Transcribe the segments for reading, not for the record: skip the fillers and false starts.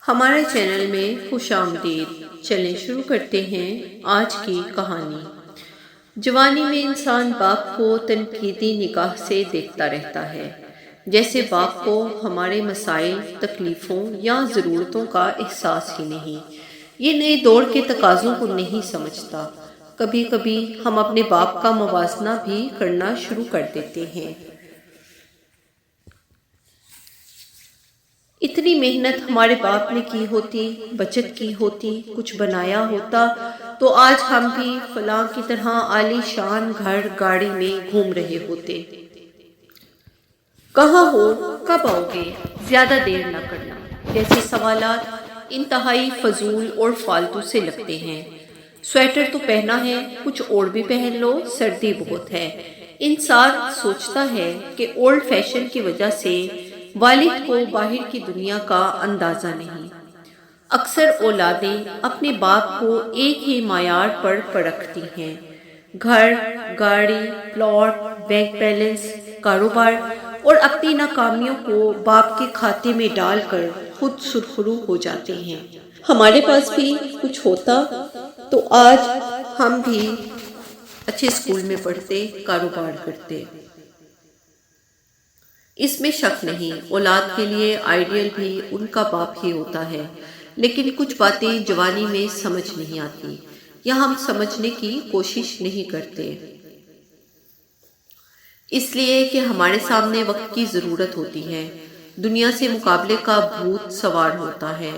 ہمارے چینل میں خوش آمدید۔ چلیں شروع کرتے ہیں آج کی کہانی۔ جوانی میں انسان باپ کو تنقیدی نگاہ سے دیکھتا رہتا ہے، جیسے باپ کو ہمارے مسائل، تکلیفوں یا ضرورتوں کا احساس ہی نہیں، یہ نئے دور کے تقاضوں کو نہیں سمجھتا۔ کبھی کبھی ہم اپنے باپ کا موازنہ بھی کرنا شروع کر دیتے ہیں۔ اتنی محنت ہمارے باپ نے کی ہوتی، بچت کی ہوتی، کچھ بنایا ہوتا تو آج ہم بھی فلاں کی طرح عالی شان گھر گاڑی میں گھوم رہے ہوتے۔ کہاں ہو، کب آؤ گے، زیادہ دیر نہ کرنا جیسے سوالات انتہائی فضول اور فالتو سے لگتے ہیں۔ سویٹر تو پہنا ہے، کچھ اور بھی پہن لو، سردی بہت ہے۔ انسان سوچتا ہے کہ اولڈ فیشن کی وجہ سے والد کو باہر کی دنیا کا اندازہ نہیں۔ اکثر اولادیں اپنے باپ کو ایک ہی معیار پر پرکھتی ہیں، گھر، گاڑی، پلاٹ، بینک بیلنس، کاروبار، اور اپنی ناکامیوں کو باپ کے کھاتے میں ڈال کر خود سرخرو ہو جاتے ہیں۔ ہمارے پاس بھی کچھ ہوتا تو آج ہم بھی اچھے اسکول میں پڑھتے، کاروبار کرتے۔ اس میں شک نہیں، اولاد کے لیے آئیڈیل بھی ان کا باپ ہی ہوتا ہے، لیکن کچھ باتیں جوانی میں سمجھ نہیں آتی یا ہم سمجھنے کی کوشش نہیں کرتے، اس لیے کہ ہمارے سامنے وقت کی ضرورت ہوتی ہے، دنیا سے مقابلے کا بھوت سوار ہوتا ہے،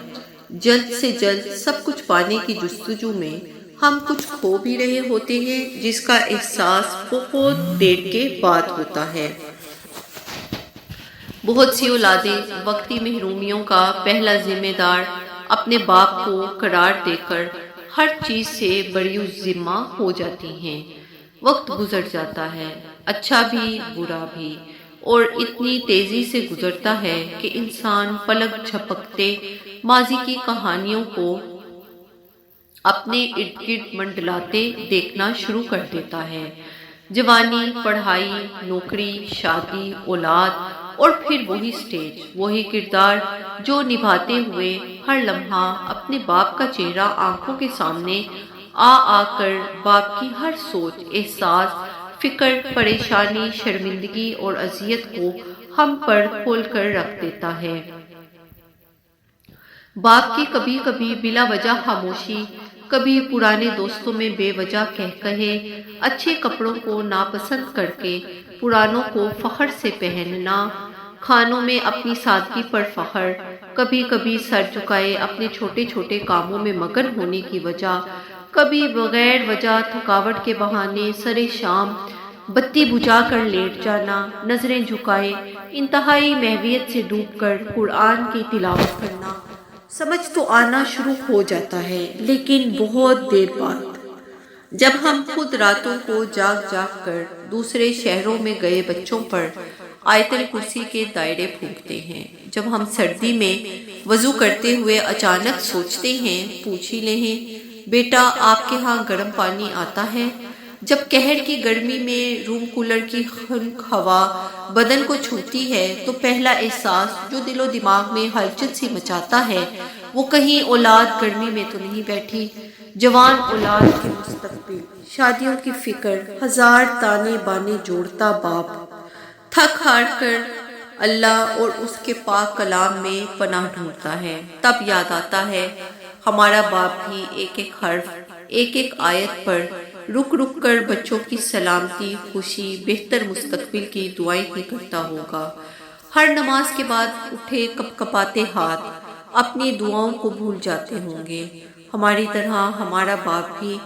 جلد سے جلد سب کچھ پانے کی جستجو میں ہم کچھ کھو بھی رہے ہوتے ہیں جس کا احساس بہت دیر کے بعد ہوتا ہے۔ بہت سی اولادیں وقتی محرومیوں کا پہلا ذمہ دار اپنے باپ کو قرار دے کر ہر چیز سے بری ذمہ ہو جاتی ہیں۔ وقت گزر جاتا ہے، اچھا بھی برا بھی، اور اتنی تیزی سے گزرتا ہے کہ انسان پلک جھپکتے ماضی کی کہانیوں کو اپنے ارد گرد منڈلاتے دیکھنا شروع کر دیتا ہے۔ جوانی، پڑھائی، نوکری، شادی، اولاد، اور پھر وہی سٹیج، وہی کردار جو نبھاتے ہوئے ہر لمحہ اپنے باپ کا چہرہ آنکھوں کے سامنے آ کر باپ کی ہر سوچ، احساس، فکر، پریشانی، شرمندگی اور اذیت کو ہم پر کھول کر رکھ دیتا ہے۔ باپ کی کبھی کبھی بلا وجہ خاموشی، کبھی پرانے دوستوں میں بے وجہ کہے، اچھے کپڑوں کو ناپسند کر کے پرانوں کو فخر سے پہننا، کھانوں میں اپنی سادگی پر فخر، کبھی کبھی سر جھکائے اپنے چھوٹے چھوٹے کاموں میں مگن ہونے کی وجہ، کبھی بغیر وجہ تھکاوٹ کے بہانے سرے شام بتی بجھا کر لیٹ جانا، نظریں جھکائے انتہائی محویت سے ڈوب کر قرآن کی تلاوت کرنا۔ سمجھ تو آنا شروع ہو جاتا ہے، لیکن بہت دیر بعد، جب ہم خود راتوں کو جاگ کر دوسرے شہروں میں گئے بچوں پر آیت الکرسی کے دائرے پھونکتے ہیں، جب ہم سردی میں وضو کرتے ہوئے اچانک سوچتے ہیں، پوچھ ہی لیں بیٹا آپ کے ہاں گرم پانی آتا ہے، جب قہر کی گرمی میں روم کولر کی خنک ہوا بدن کو چھوتی ہے تو پہلا احساس جو دل و دماغ میں ہلچل سی مچاتا ہے وہ کہیں اولاد گرمی میں تو نہیں بیٹھی، جوان اولاد کے مستقبل، شادیوں کی فکر، ہزار تانے بانے جوڑتا باپ، تھک ہار کر اللہ اور اس کے پاک کلام میں پناہ ڈھونڈتا ہے، تب یاد آتا ہے ہمارا باپ بھی ایک ایک حرف، ایک ایک آیت پر رک کر بچوں کی سلامتی، خوشی، بہتر مستقبل کی دعائیں ہی کرتا ہوگا۔ ہر نماز کے بعد اٹھے کپ کپاتے ہاتھ اپنی دعاؤں کو بھول جاتے ہوں گے، ہماری طرح ہمارا باپ بھی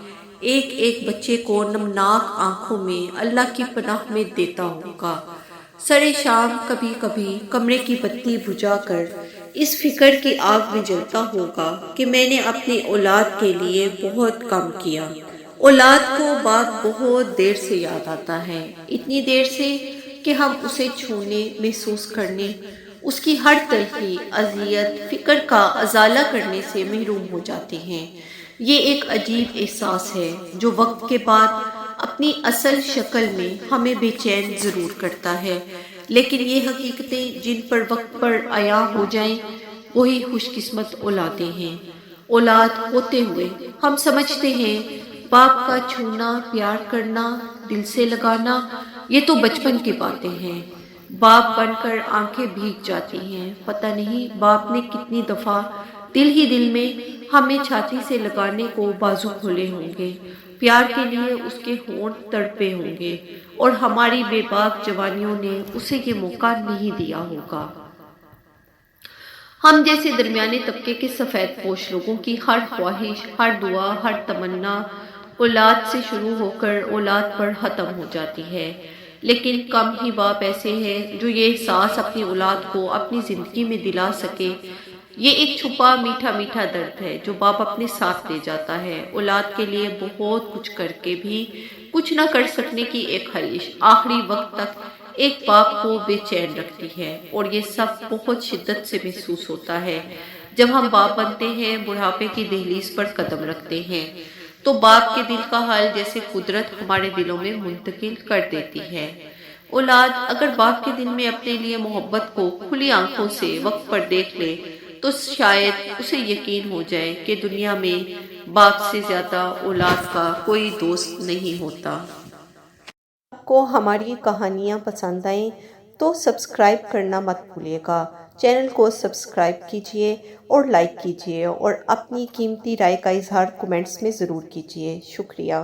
ایک ایک بچے کو نمناک آنکھوں میں اللہ کی پناہ میں دیتا ہوگا۔ سرے شام کبھی کبھی کمرے کی بتی بجھا کر اس فکر کی آگ میں جلتا ہوگا کہ میں نے اپنی اولاد کے لیے بہت کم کیا۔ اولاد کو باپ بہت دیر سے یاد آتا ہے، اتنی دیر سے کہ ہم اسے چھونے، محسوس کرنے، اس کی ہر تلخی، اذیت، فکر کا ازالہ کرنے سے محروم ہو جاتے ہیں۔ یہ ایک عجیب احساس ہے جو وقت کے بعد اپنی اصل شکل میں ہمیں بے چین ضرور کرتا ہے، لیکن یہ حقیقتیں جن پر وقت پر عیاں ہو جائیں وہی خوش قسمت اولادیں ہیں۔ اولاد ہوتے ہوئے ہم سمجھتے ہیں باپ کا چھونا، پیار کرنا، دل سے لگانا، یہ تو بچپن کی باتیں ہیں۔ باپ بن کر آنکھیں بھیگ جاتی ہیں۔ پتہ نہیں باپ نے کتنی دفعہ دل ہی دل میں ہمیں چھاتی سے لگانے کو بازو کھولے ہوں گے، پیار کے لیے اس کے ہونٹ تڑپے ہوں گے، اور ہماری بے باک جوانیوں نے اسے یہ موقع نہیں دیا ہوگا۔ ہم جیسے درمیانے طبقے کے سفید پوش لوگوں کی ہر خواہش، ہر دعا، ہر تمنا اولاد سے شروع ہو کر اولاد پر ختم ہو جاتی ہے، لیکن کم ہی باپ ایسے ہیں جو یہ احساس اپنی اولاد کو اپنی زندگی میں دلا سکے۔ یہ ایک چھپا میٹھا میٹھا درد ہے جو باپ اپنے ساتھ لے جاتا ہے۔ اولاد کے لیے بہت کچھ کر کے بھی کچھ نہ کر سکنے کی ایک خواہش آخری وقت تک ایک باپ کو بے چین رکھتی ہے، اور یہ سب بہت شدت سے محسوس ہوتا ہے جب ہم باپ بنتے ہیں، بڑھاپے کی دہلیز پر قدم رکھتے ہیں تو باپ کے دل کا حال جیسے قدرت ہمارے دلوں میں منتقل کر دیتی ہے۔ اولاد اگر باپ کے دل میں اپنے لیے محبت کو کھلی آنکھوں سے وقت پر دیکھ لے تو شاید اسے یقین ہو جائے کہ دنیا میں باپ سے زیادہ اولاد کا کوئی دوست نہیں ہوتا۔ آپ کو ہماری کہانیاں پسند آئیں تو سبسکرائب کرنا مت بھولیے گا۔ چینل کو سبسکرائب کیجیے اور لائک کیجیے، اور اپنی قیمتی رائے کا اظہار کمنٹس میں ضرور کیجیے۔ شکریہ۔